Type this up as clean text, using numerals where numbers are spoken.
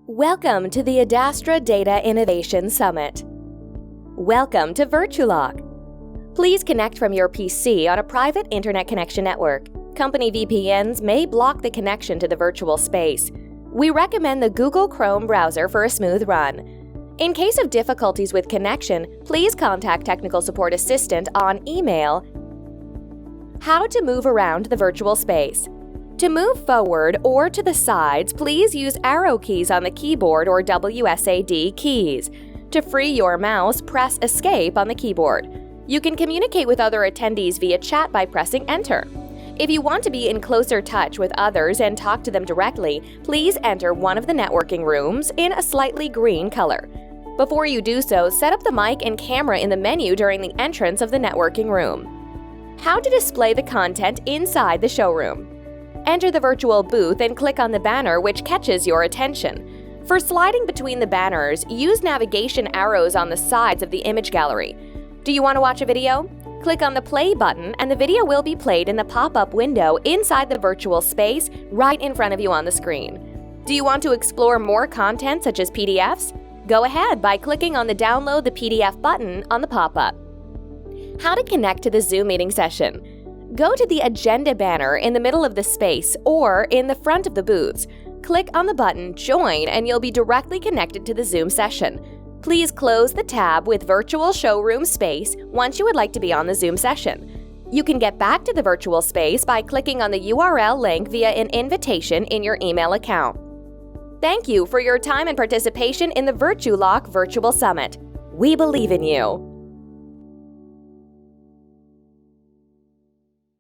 Welcome to the Adastra Data Innovation Summit. Welcome to Virtuloc. Please connect from your PC on a private internet connection network. Company VPNs may block the connection to the virtual space. We recommend the Google Chrome browser for a smooth run. In case of difficulties with connection, please contact Technical Support Assistant on email. How to move around the virtual space. To move forward or to the sides, please use arrow keys on the keyboard or WSAD keys. To free your mouse, press Escape on the keyboard. You can communicate with other attendees via chat by pressing Enter. If you want to be in closer touch with others and talk to them directly, please enter one of the networking rooms in a slightly green color. Before you do so, set up the mic and camera in the menu during the entrance of the networking room. How to display the content inside the showroom. Enter the virtual booth and click on the banner which catches your attention. For sliding between the banners, use navigation arrows on the sides of the image gallery. Do you want to watch a video? Click on the play button and the video will be played in the pop-up window inside the virtual space right in front of you on the screen. Do you want to explore more content such as PDFs? Go ahead by clicking on the Download the PDF button on the pop-up. How to connect to the Zoom meeting session. Go to the Agenda banner in the middle of the space or in the front of the booths. Click on the button Join and you'll be directly connected to the Zoom session. Please close the tab with Virtual Showroom Space once you would like to be on the Zoom session. You can get back to the virtual space by clicking on the URL link via an invitation in your email account. Thank you for your time and participation in the Virtuloc Virtual Summit. We believe in you.